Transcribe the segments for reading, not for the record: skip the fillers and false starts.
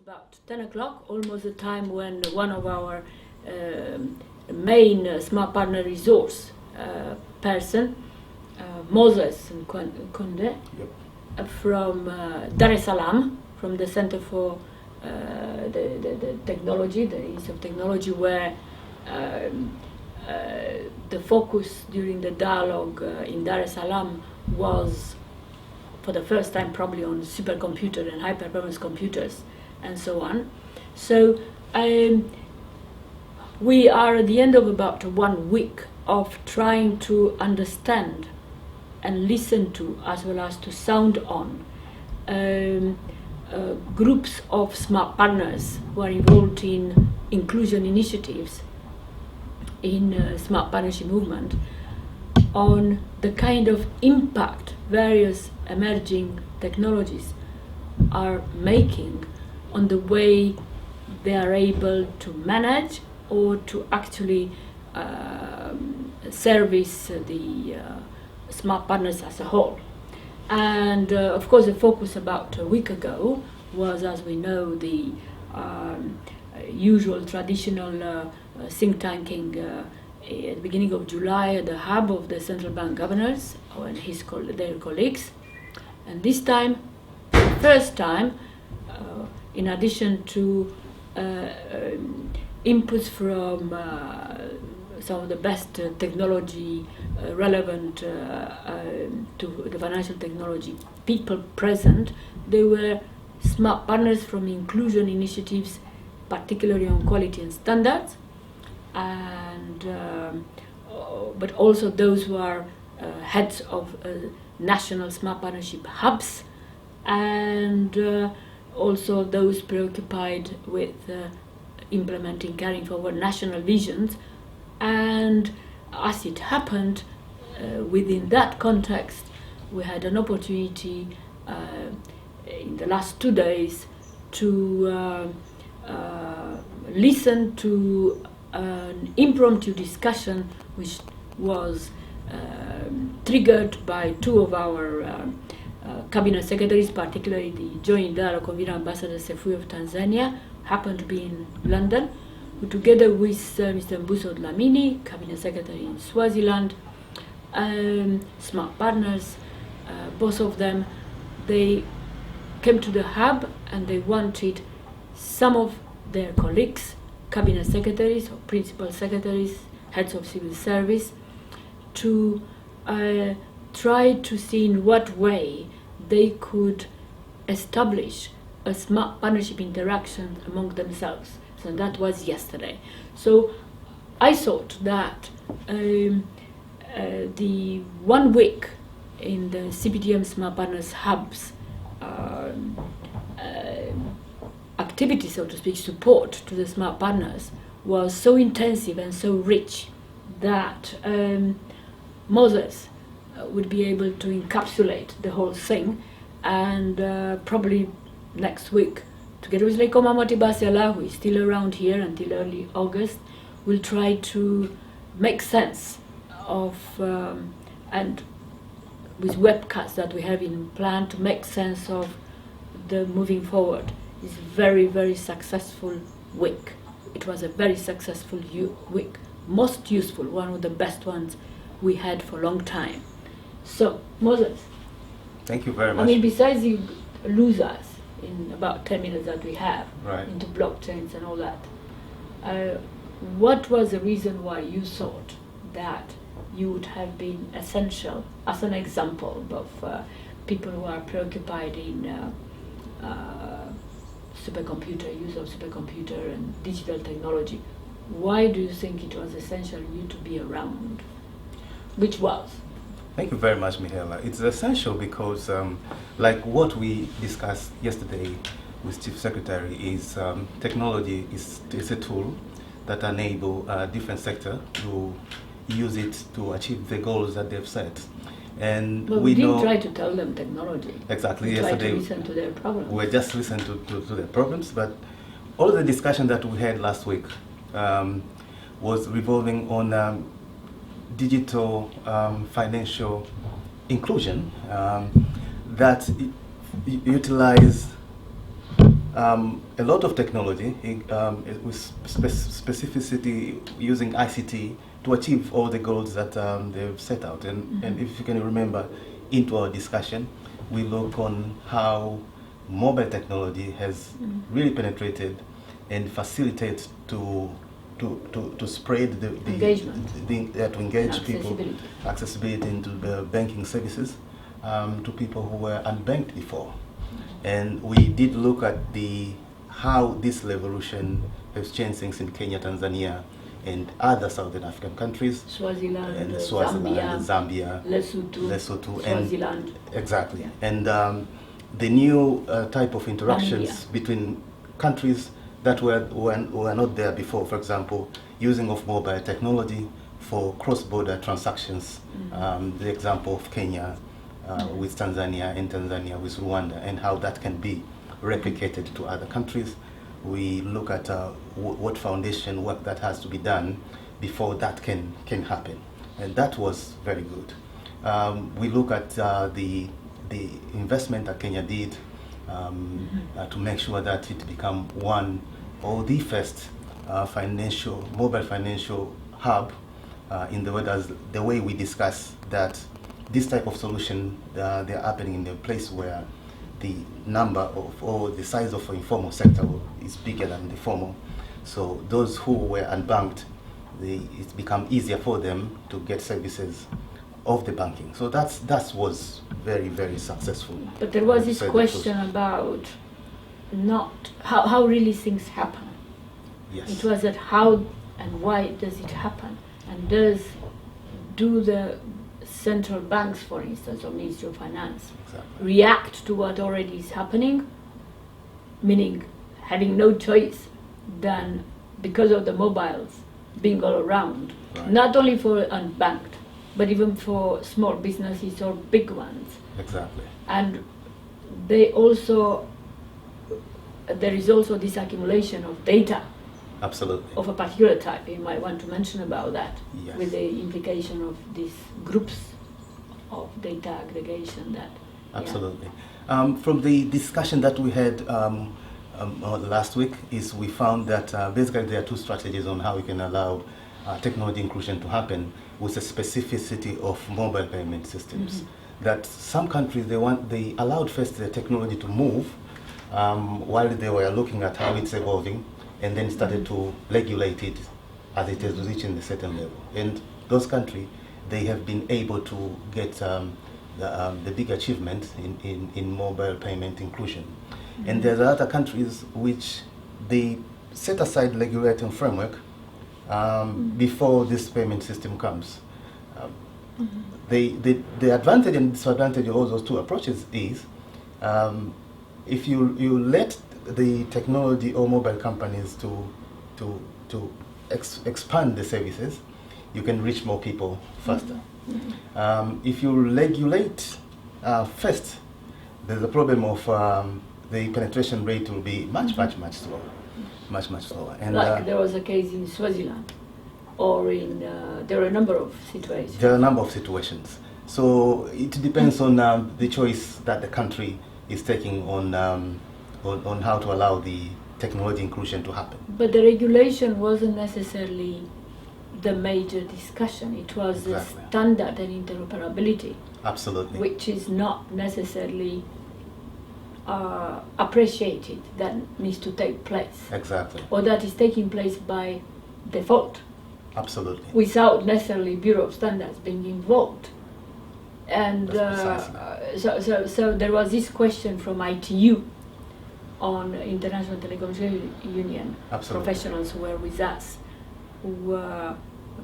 about 10 o'clock, almost the time when one of our main Smart Partner resource person, Moses Kunde, from Dar es Salaam, from the Center for the Technology, the Use of Technology, where the focus during the dialogue in Dar es Salaam was, for the first time, probably on supercomputer and high-performance computers and so on. So we are at the end of about 1 week of trying to understand and listen to, as well as to sound on, groups of smart partners who are involved in inclusion initiatives in smart partnership movement, on the kind of impact various emerging technologies are making on the way they are able to manage or to actually service the smart partners as a whole. And of course, the focus about a week ago was, as we know, the usual traditional think tanking at the beginning of July at the hub of the central bank governors and their colleagues. And this time, first time, in addition to inputs from some of the best technology relevant to the financial technology people present, there were smart partners from inclusion initiatives, particularly on quality and standards, and but also those who are heads of national smart partnership hubs, and also those preoccupied with implementing, carrying forward national visions. And as it happened, within that context, we had an opportunity in the last 2 days to listen to an impromptu discussion which was triggered by 2 of our cabinet secretaries, particularly the joint dialogue convener Ambassador Sefui of Tanzania, happened to be in London, who together with Mr. Mbuso Dlamini, cabinet secretary in Swaziland, smart partners, both of them, they came to the hub and they wanted some of their colleagues, cabinet secretaries or principal secretaries, heads of civil service, to try to see in what way they could establish a smart partnership interaction among themselves. So that was yesterday. So I thought that the 1 week in the CPTM Smart Partners Hubs activity, so to speak, support to the smart partners was so intensive and so rich that Moses would be able to encapsulate the whole thing, and probably next week, together with Lekoma Motibasiala, who is still around here until early August, we'll try to make sense of, and with webcasts that we have in plan, to make sense of the moving forward. It's very, very successful week. It was a very successful week, most useful, one of the best ones we had for a long time. So, Moses. Thank you very much. I mean, besides you lose us in about 10 minutes that we have into blockchains and all that, what was the reason why you thought that you would have been essential as an example of people who are preoccupied in supercomputer, use of supercomputer and digital technology? Why do you think it was essential you to be around? Which was? Thank you very much, Mihaela. It's essential because, like what we discussed yesterday with Chief Secretary, is technology is a tool that enable different sector to use it to achieve the goals that they've set. And we didn't try to tell them technology. Exactly. We yesterday, tried to listen to their problems. We just listened to their problems, but all the discussion that we had last week was revolving on digital financial inclusion that utilize A lot of technology with specificity using ICT to achieve all the goals that they've set out. And if you can remember, into our discussion, we look on how mobile technology has really penetrated and facilitates to spread the engagement, to engage people, accessibility. accessibility into the banking services to people who were unbanked before. And we did look at how this revolution has changed things in Kenya, Tanzania, and other Southern African countries. Swaziland, and Zambia, Lesotho, Swaziland. Exactly. Yeah. And the new type of interactions between countries that were not there before. For example, using of mobile technology for cross-border transactions. The example of Kenya with Tanzania, and Tanzania with Rwanda, and how that can be replicated to other countries. We look at what foundation work that has to be done before that can happen, and that was very good. We look at the investment that Kenya did to make sure that it become one or the first mobile financial hub in the world, as the way we discuss that this type of solution they're happening in a place where the number of or the size of the informal sector is bigger than the formal. So those who were unbanked, it's become easier for them to get services of the banking. So that was very, very successful. But there was this question about not how really things happen. Yes. It was that how and why does it happen, and do the central banks, for instance, or Ministry of Finance, react to what already is happening, meaning having no choice than, because of the mobiles being all around, not only for unbanked, but even for small businesses or big ones. Exactly. And there is also this accumulation of data. Absolutely. Of a particular type. You might want to mention about that, yes, with the implication of these groups of data aggregation. That absolutely. Yeah. From the discussion that we had last week, we found that basically there are two strategies on how we can allow technology inclusion to happen with the specificity of mobile payment systems. That some countries they allowed first the technology to move while they were looking at how it's evolving, and then started to regulate it as it is reaching a certain level. And those countries, they have been able to get the big achievement in mobile payment inclusion. And there's other countries which they set aside regulating framework before this payment system comes. The advantage and disadvantage of all those two approaches is if you let the technology or mobile companies to expand the services, you can reach more people faster. If you regulate first, there's a problem of the penetration rate will be much slower, much slower. And like there was a case in Swaziland, or in there are a number of situations. There are a number of situations. So it depends on the choice that the country is taking on how to allow the technology inclusion to happen. But the regulation wasn't necessarily the major discussion. It was the standard and interoperability. Absolutely. Which is not necessarily appreciated, that needs to take place. Exactly. Or that is taking place by default. Absolutely. Without necessarily Bureau of Standards being involved. And so there was this question from ITU on International Telecommunication Union. Absolutely. Professionals who were with us, who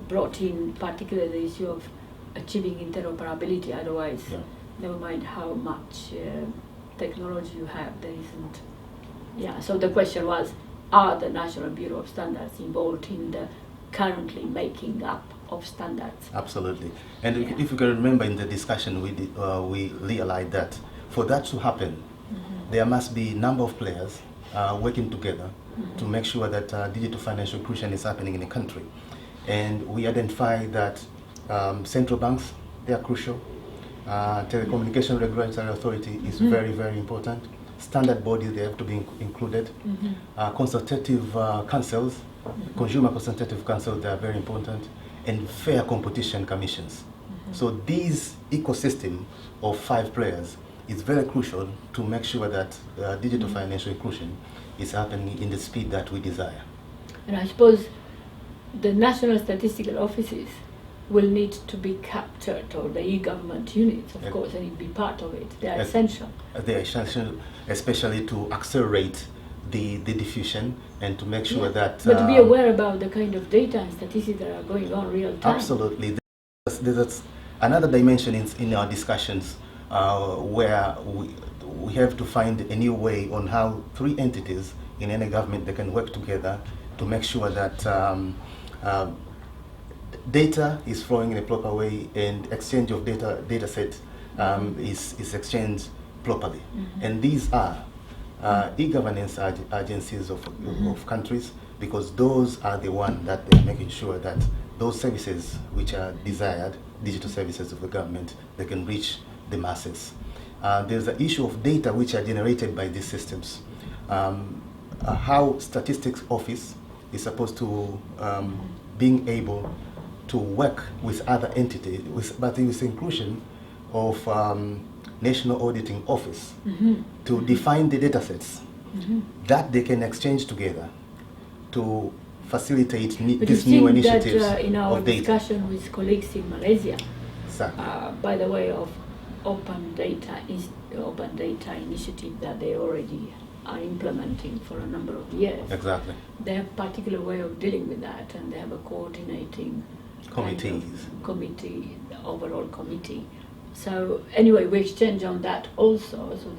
brought in particularly the issue of achieving interoperability. Otherwise, never mind how much technology you have, there isn't. Yeah, so the question was, are the National Bureau of Standards involved in the currently making up of standards? Absolutely. And if you can remember in the discussion, we realized that for that to happen, there must be a number of players working together to make sure that digital financial inclusion is happening in the country. And we identify that central banks, they are crucial. Telecommunication Regulatory Authority is very, very important. standard bodies, they have to be included. Consultative councils, consumer consultative councils, they are very important, and fair competition commissions. So this ecosystem of 5 players is very crucial to make sure that digital financial inclusion is happening in the speed that we desire. And I suppose the national statistical offices will need to be captured, or the e-government units, of course, and be part of it. They are essential. They are essential, especially to accelerate the diffusion and to make sure that... But to be aware about the kind of data and statistics that are going on real time. Absolutely. There's another dimension in our discussions where we have to find a new way on how 3 entities in any government, they can work together to make sure that data is flowing in a proper way and exchange of data set is exchanged properly. And these are e-governance agencies of countries, because those are the ones that they are making sure that those services which are desired, digital services of the government, they can reach the masses. There's the issue of data which are generated by these systems. How statistics office is supposed to being able to work with other entities, but with inclusion of National Auditing Office to define the data sets that they can exchange together to facilitate these new initiatives that, in our of data. discussion with colleagues in Malaysia, by the way of open data initiative that they already are implementing for a number of years. Exactly. They have a particular way of dealing with that, and they have a coordinating overall committee. So anyway, we exchange on that also. So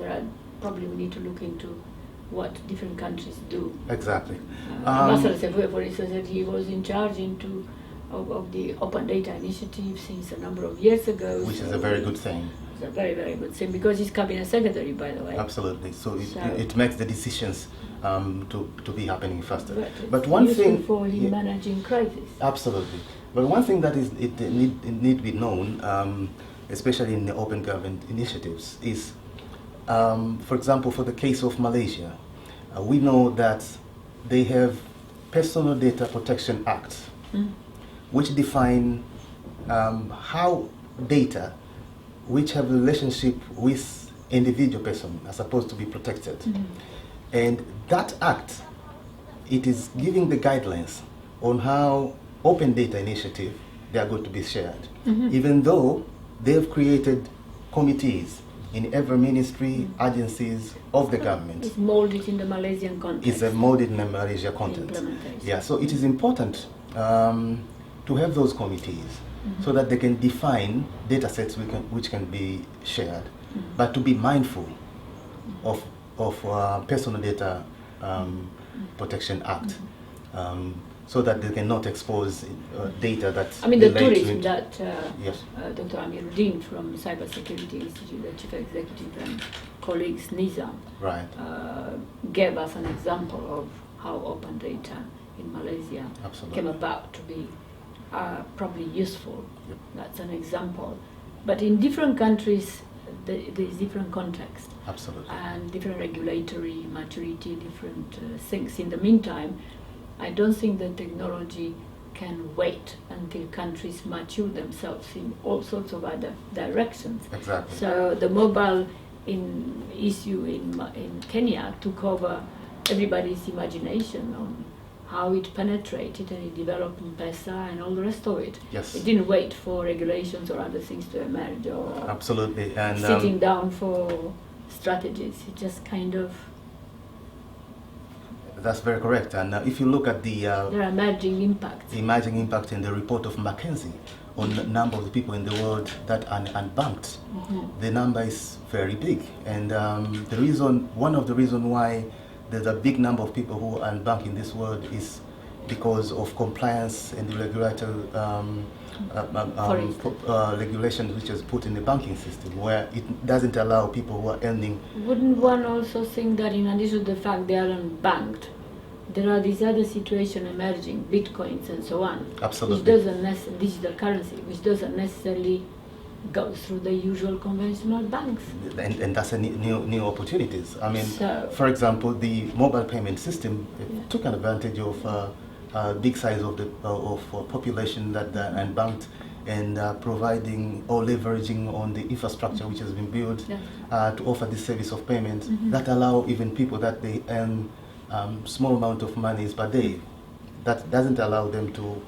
probably we need to look into what different countries do. Exactly. Ambassador Sefue, for instance, said he was in charge of the Open Data Initiative since a number of years ago. Which is a very good thing. It's a very, very good thing, because he's cabinet secretary, by the way. Absolutely. So it makes the decisions to be happening faster. But one thing for him managing crisis. Absolutely. But one thing that need to be known, especially in the open government initiatives, is, for example, for the case of Malaysia, we know that they have Personal Data Protection Act, which define how data which have a relationship with individual person are supposed to be protected. And that act, it is giving the guidelines on how open data initiative they are going to be shared. Even though they have created committees in every ministry, agencies of the government. It's molded in the Malaysian context. It's molded in the Malaysia context. Yeah, so it is important to have those committees so that they can define data sets which can be shared, but to be mindful of Personal Data Protection Act, so that they cannot expose data that... I mean, the tourism that yes. Dr. Amiruddin from Cybersecurity Institute, the Chief Executive, and colleagues Nizam gave us an example of how open data in Malaysia came about to be probably useful. That's an example. But in different countries, there's different context. Absolutely. And different regulatory maturity, different things. In the meantime, I don't think that technology can wait until countries mature themselves in all sorts of other directions. Exactly. So the mobile issue in Kenya took over everybody's imagination on how it penetrated, and it developed M-Pesa and all the rest of it. Yes. It didn't wait for regulations or other things to emerge, or absolutely, and sitting down for strategies. It just kind of... That's very correct. And if you look at the... there are emerging impacts. Emerging impact in the report of McKinsey on the number of the people in the world that are unbanked. The number is very big. And one of the reasons why there's a big number of people who are unbanked in this world is because of compliance and the regulatory regulations which is put in the banking system, where it doesn't allow people who are earning... Wouldn't one also think that in addition to the fact they are unbanked, there are these other situations emerging, bitcoins and so on, Absolutely. which doesn't necessarily, digital currency, which doesn't necessarily goes through the usual conventional banks. And that's a new opportunities. I mean, So- for example, the mobile payment system Yeah. took an advantage of big size of the population that and banked and providing or leveraging on the infrastructure which has been built Yeah. to offer this service of payment Mhm. that allow even people that they earn small amount of monies per day. That doesn't allow them to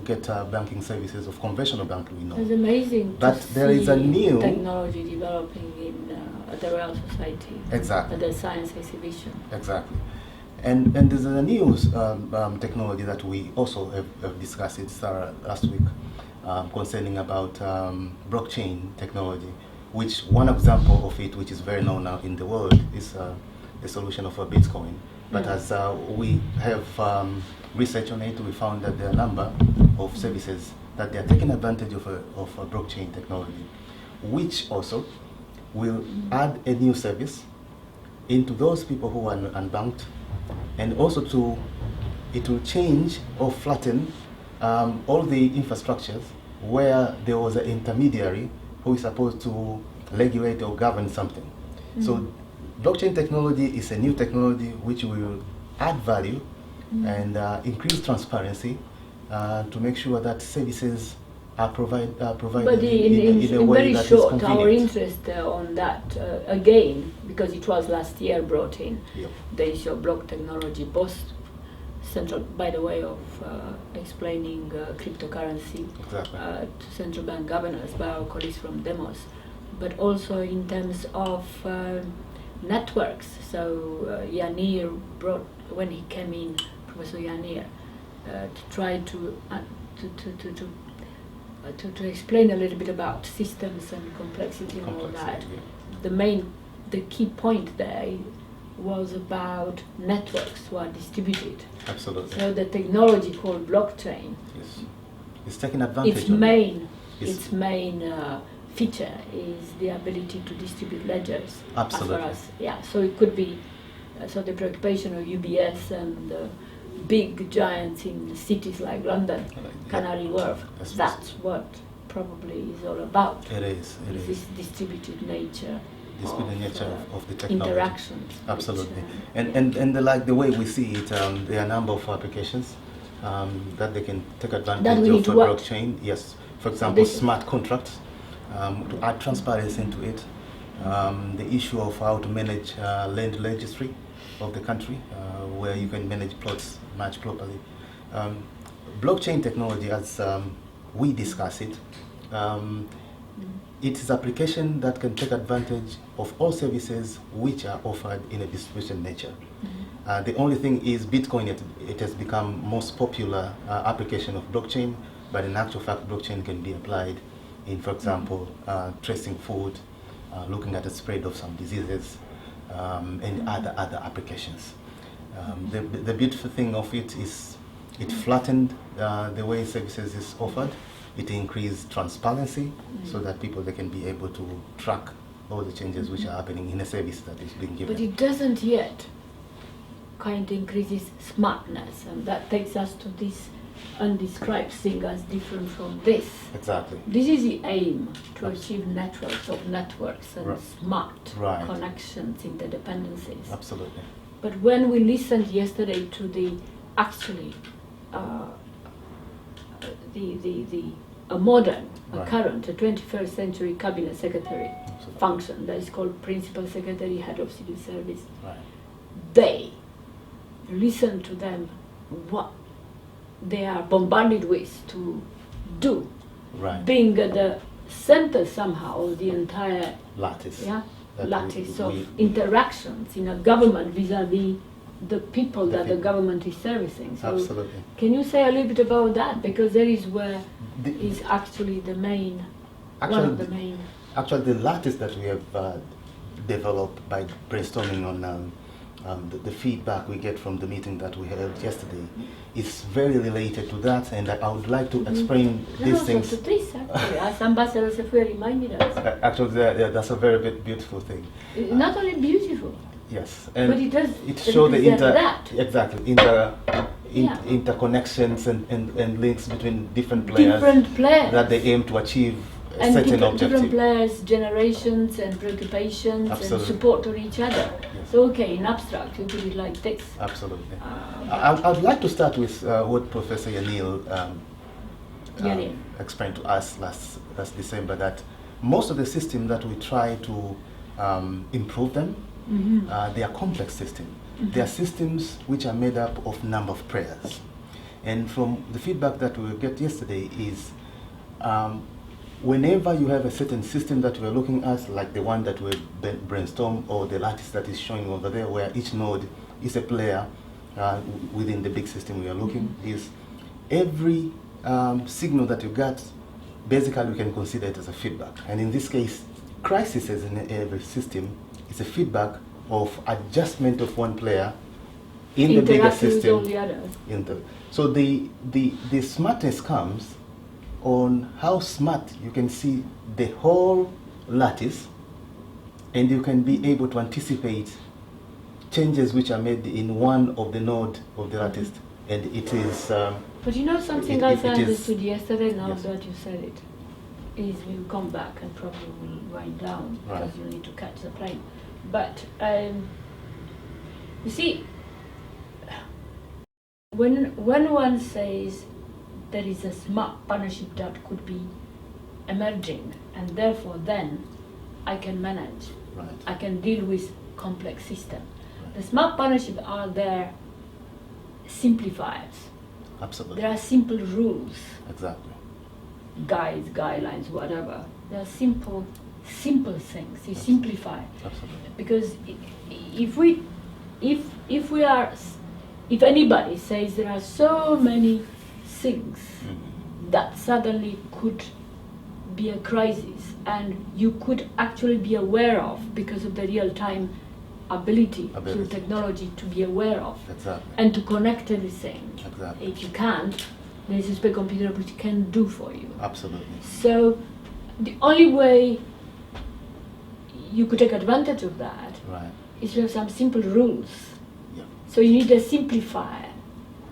get banking services of conventional banking. We know. It's amazing But to there is a see new- technology developing at the Royal Society. Exactly. At the science exhibition. Exactly. And there's a new technology that we also have discussed it last week concerning about blockchain technology, which one example of it, which is very known now in the world, is the solution of a Bitcoin. But Yeah. as we have research on it, we found that there are a number of services that they are taking advantage of a blockchain technology, which also will add a new service into those people who are unbanked, and also it will change or flatten all the infrastructures where there was an intermediary who is supposed to regulate or govern something. So blockchain technology is a new technology which will add value and increase transparency to make sure that services are provided But in a way very that is short, our convenient. interest on that again, because it was last year brought in, Yep. the issue of block technology, both central, by the way of explaining cryptocurrency Exactly. to central bank governors by our colleagues from Demos, but also in terms of networks. So Yanir brought, when he came in, Professor Yanir, to try to explain a little bit about systems and complexity and all that. Complexity, The key point there was about networks who are distributed. Absolutely. So the technology called blockchain, Yes. It's taking advantage its of main It's- its main feature is the ability to distribute ledgers. Absolutely. As far as, yeah, so it could be so the preoccupation of UBS and big giants in cities like London, Yeah. Canary Wharf. Yes, That's what probably is all about. It is. It is. This distributed nature. This of, good nature uh, of the technology. interactions. Absolutely. which, And like the way we see it, there are a number of applications that they can take That advantage we of need a to work. blockchain. Yes. For example, this is- smart contracts to add transparency into it. The issue of how to manage land registry of the country, where you can manage plots much properly. Blockchain technology, as we discuss it, it is application that can take advantage of all services which are offered in a distributed nature. The only thing is Bitcoin, it has become most popular application of blockchain, but in actual fact blockchain can be applied in, for example, tracing food, looking at the spread of some diseases, and other applications. The beautiful thing of it is it flattened the way services is offered. It increased transparency so that people they can be able to track all the changes which are happening in a service that is being given. But it doesn't yet kind of increases smartness, and that takes us to this undescribed thing as different from this. Exactly. This is the aim, to achieve networks of networks and Right. smart Right. connections, interdependencies. Absolutely. But when we listened yesterday to the actually a modern, a Right. current, a 21st century cabinet secretary Absolutely. function that is called principal secretary, head of civil service, Right. they listen to them what they are bombarded with to do, Right. being at the center somehow of the entire Lattice. That lattice we- of we- interactions in a government vis-a-vis the people The that the people. government is servicing. So Absolutely. can you say a little bit about that? Because there is where The- is actually the main, one Actually, of the main. Actually, the lattice that we have developed by brainstorming on the feedback we get from the meeting that we held yesterday is very related to that, and I would like to explain And these also things. to this, actually, as Ambassador Sefue reminded us. Actually, that's a very beautiful thing. Not only beautiful, Yes, but it does it shows the represent that. exactly Yeah. interconnections and links between different players Different players. that they aim to achieve and certain different objective. players, generations and preoccupations Absolutely. and support on each other. Yes. So okay, in abstract, you put it like this. Absolutely. But I'd like to start with what Professor Yanil Yanil. explained to us last December, that most of the systems that we try to improve them, they are complex systems. They are systems which are made up of number of prayers. And from the feedback that we get yesterday is whenever you have a certain system that we're looking at, like the one that we brainstorm, or the lattice that is showing over there, where each node is a player within the big system we are looking, is every signal that you get, basically we can consider it as a feedback. And in this case, crisis in every system is a feedback of adjustment of one player in the bigger system. With all the others. So the smartness comes on how smart you can see the whole lattice, and you can be able to anticipate changes which are made in one of the node of the lattice, and it is. But you know something else I it is- understood yesterday, now Yes. that you said it, is we'll come back and probably will wind down Right. because you need to catch the plane. But you see, when one says there is a smart partnership that could be emerging, and therefore then I can manage, Right. I can deal with complex system. Right. The smart partnership are there simplifiers. Absolutely. There are simple rules, Exactly. guides, guidelines, whatever. There are simple things. You simplify, Absolutely. because if anybody says there are so many things that suddenly could be a crisis, and you could actually be aware of because of the real-time ability through technology to be aware of Exactly. and to connect everything. Exactly. If you can't, there is a supercomputer which can do for you. Absolutely. So the only way you could take advantage of that Right. is to have some simple rules. Yeah. So you need a simplifier.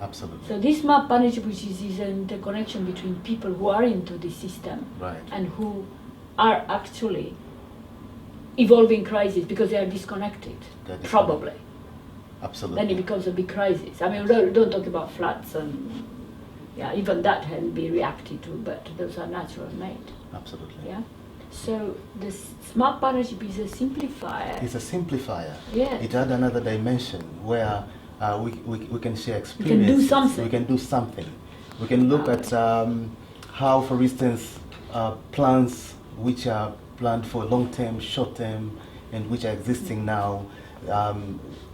Absolutely. So this map partnership, which is an interconnection between people who are into the system Right. and who are actually evolving crisis because they are disconnected, They're disconnected. probably. Absolutely. Then it becomes a big crisis. I mean, we don't talk about floods and yeah, even that can be reacted to, but those are natural made. Absolutely. Yeah. So the smart partnership is a simplifier. It's a simplifier. Yes. It had another dimension where we can share can experiences. do something. We can do something. We can look at how, for instance, plans which are planned for long-term, short-term, and which are existing now.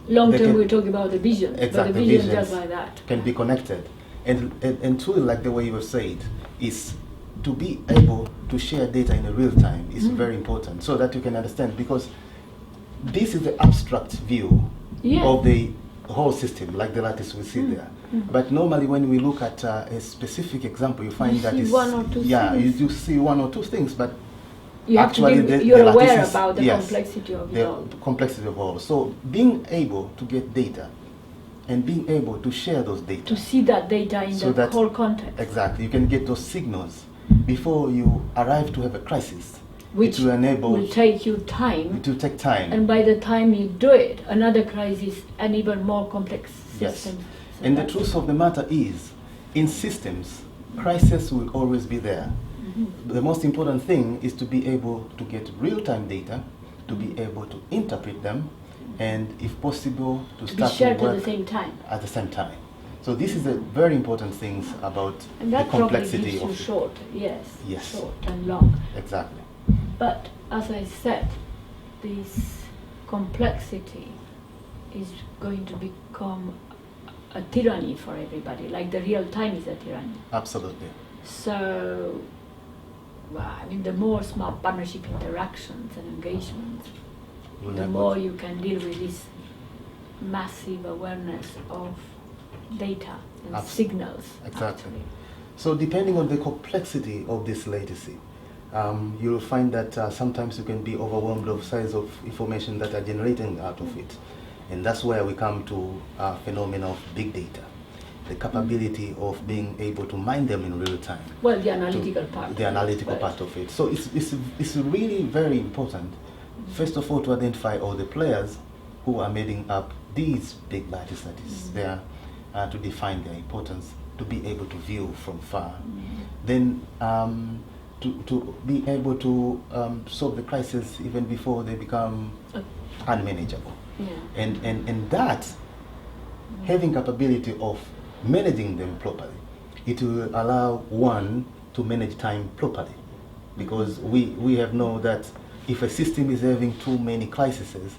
Long they term, can- we're talking about the vision, Exactly, but the vision visions just like that. can be connected. And truly, like the way you have said, is to be able to share data in a real time is very important, so that you can understand, because this is the abstract view Yeah. of the whole system, like the lattice we see there. But normally when we look at a specific example, you find You that see it's, one or two yeah, things. you see one or two things, but You have actually to be, the you're aware lattice is- about the yes, complexity of it the all. complexity of all. So being able to get data and being able to share those data, To see that data in so the that- whole context, exactly, you can get those signals before you arrive to have a crisis. which it will enable, will take you time, it will take time. and by the time you do it, another crisis, and even more complex Yes. system. So And the that's- truth of the matter is, in systems, crisis will always be there. The most important thing is to be able to get real-time data, to be able to interpret them, and if possible, to to be start shared to at work the same time. at the same time. So this is a very important thing about And the that probably complexity gives you of short, yes, Yes. short and long. exactly. But as I said, this complexity is going to become a tyranny for everybody, like the real time is a tyranny. Absolutely. So, well, I mean, the more smart partnership interactions and engagements, We'll the have more what- you can deal with this massive awareness of data and Abs- signals. exactly. Actually. So depending on the complexity of this latency, you'll find that sometimes you can be overwhelmed of size of information that are generating out of it. And that's where we come to a phenomenon of big data. the capability of being able to mine them in real time. Well, the analytical part. The analytical part of it. So it's really very important, first of all, to identify all the players who are making up these big lattice that is there, to define their importance, to be able to view from far. Then to be able to solve the crisis even before they become unmanageable. Yeah. And that, having capability of managing them properly, it will allow one to manage time properly. Because we have known that if a system is having too many crises,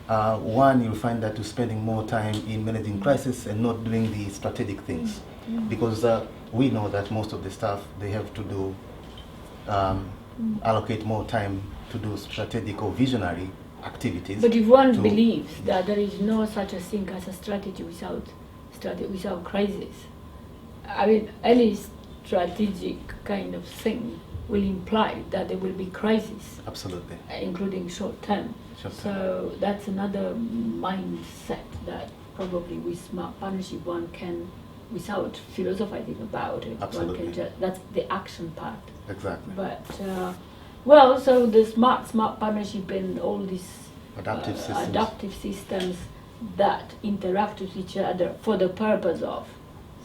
one, you'll find that you're spending more time in managing crisis and not doing the strategic things. Because we know that most of the staff, they have to do, allocate more time to do strategic or visionary activities. But if one believes that there is no such a thing as a strategy without crisis, I mean, any strategic kind of thing will imply that there will be crisis. Absolutely. Including short term. So that's another mindset that probably with smart partnership one can, without philosophizing about it, Absolutely. one can just, that's the action part. Exactly. But well, so the smart partnership and all these adaptive systems that interact with each other for the purpose of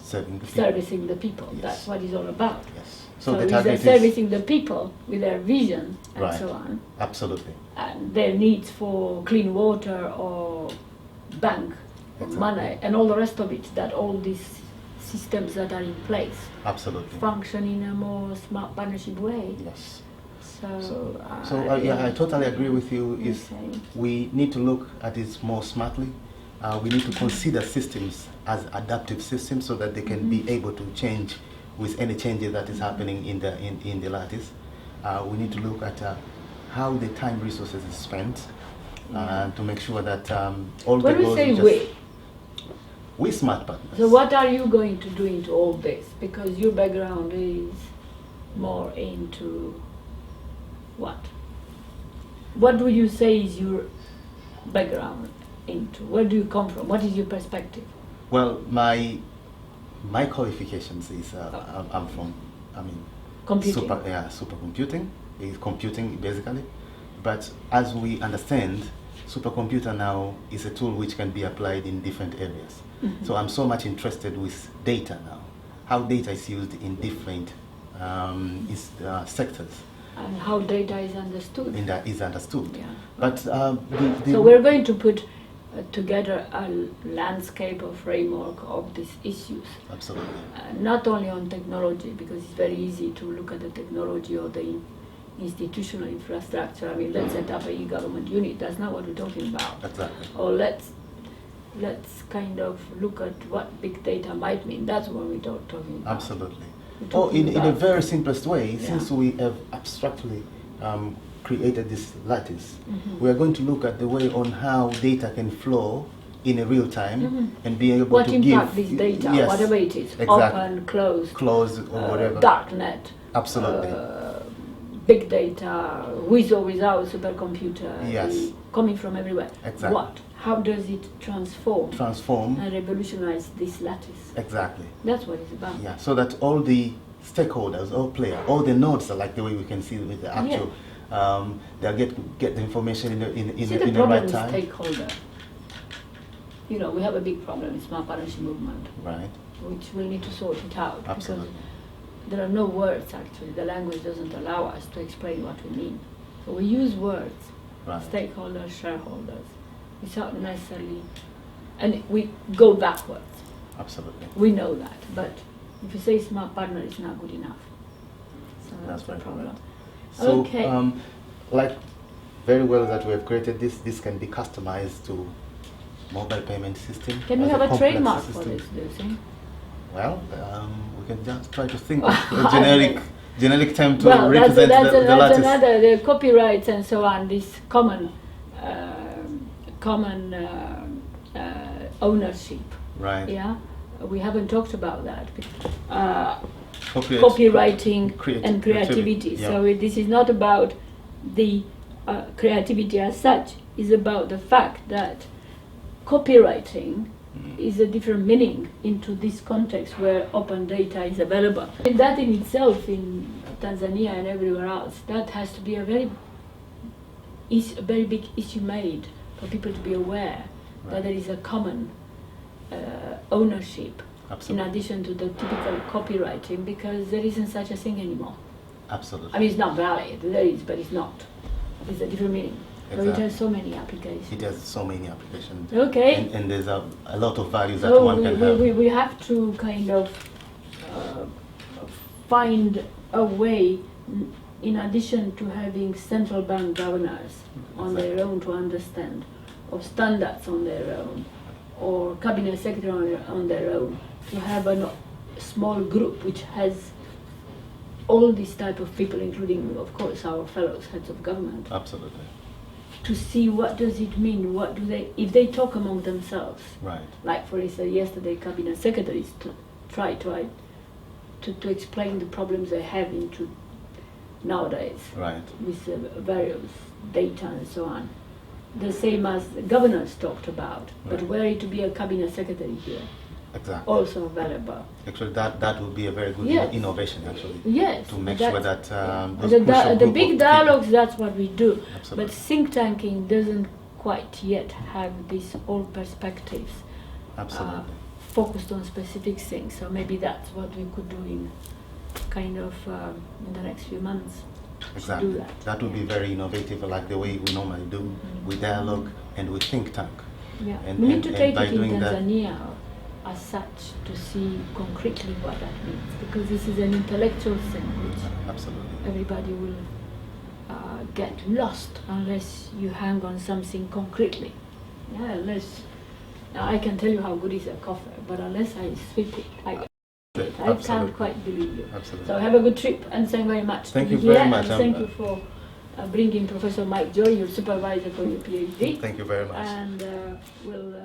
servicing the people. Yes. That's what it's all about. Yes. So the it's target servicing the people with their vision and Right. so on, Absolutely. and their needs for clean water or bank Exactly. money and all the rest of it, that all these systems that are in place Absolutely. function in a more smart partnership way. Yes. So, Yeah, I totally agree with you. Is Okay. we need to look at it more smartly. We need to consider systems as adaptive systems so that they can be able to change with any changes that is happening in the lattice. We need to look at how the time resources is spent to make sure that all When the we goals say we smart partners. so what are you going to do into all this? Because your background is more into what? What do you say is your background into? Where do you come from? What is your perspective? Well, my qualifications is I'm from, Computing. supercomputing is computing basically, but as we understand, supercomputer now is a tool which can be applied in different areas. So I'm so much interested with data now, how data is used in different sectors. And how data is understood. And that is understood. Yeah. But So we're going to put together a landscape or framework of these issues. Absolutely. Not only on technology, because it's very easy to look at the technology or the institutional infrastructure. I mean, let's set up a e-government unit. That's not what we're talking about. Exactly. Or let's kind of look at what big data might mean. That's what we're talking about. Absolutely. Or in a very simplest way, since we have abstractly created this lattice, we are going to look at the way on how data can flow in a real time and be able what to impact give this data, yes, whatever it is, exactly. open, closed, or whatever. darknet, Absolutely. Big data, with or without supercomputer, Yes. coming from everywhere. Exactly. How does it transform and revolutionize this lattice? Exactly. That's what it's about. Yeah, so that all the stakeholders, all players, all the nodes are like the way we can see with the actual, they'll get the information in the right time. Stakeholder. You know, we have a big problem with smart partnership movement, Right. which we'll need to sort it out. Absolutely. Because there are no words actually. The language doesn't allow us to explain what we mean. So we use words, Right. stakeholders, shareholders, without necessarily, and we go backwards. Absolutely. We know that, but if you say smart partner, it's not good enough. So that's the right, problem. right. So, Okay. like, very well that we have created this. This can be customized to mobile payment system. Can we as have a complex trademark for system. this, do you think? Well, we can just try to think of a generic term to Well, represent that's the lattice. another, the copyrights and so on, this common ownership. Right. Yeah, we haven't talked about that. Copyright. Copywriting and Creativity. creativity. Yeah. So this is not about the creativity as such. It's about the fact that copywriting is a different meaning into this context where open data is available. And that in itself, in Tanzania and everywhere else, that has to be a very big issue made for people to be aware that there is a common ownership. Absolutely. In addition to the typical copywriting, because there isn't such a thing anymore. Absolutely. I mean, it's not valid, there is, but it's not. It's a different meaning. So it has so many applications. It has so many applications. Okay. And there's a lot of values that So one can have. we have to kind of find a way, in addition to having central bank governors on their own to understand, or standards on their own, or cabinet secretary on their own, to have a small group which has all these type of people, including, of course, our fellows, heads of government. Absolutely. To see what does it mean, what do they, if they talk among themselves. Right. Like, for instance, yesterday cabinet secretaries try to explain the problems they have into nowadays. Right. With various data and so on. The same as the governors talked about, but were it to be a cabinet secretary here. Exactly. Also available. Actually, that would be a very good innovation, actually. Yes. To make sure that the big dialogues, that's what we do. Absolutely. But think tanking doesn't quite yet have these all perspectives. Absolutely. Focused on specific things. So maybe that's what we could do in kind of in the next few months. Exactly. Do that would be very innovative, like the way we normally do. We dialogue and we think tank. Yeah. And, we need to take by it in doing Tanzania as such to see concretely what that means, because this is an intellectual thing which absolutely everybody will get lost unless you hang on something concretely. Yeah, unless now I can tell you how good is a coffee, but unless I sweep it, I can't quite believe you. Absolutely. So have a good trip, and thank you very much. Thank you very much. And thank you for bringing Professor Mike Joy, your supervisor for your PhD. Thank you very much. And we'll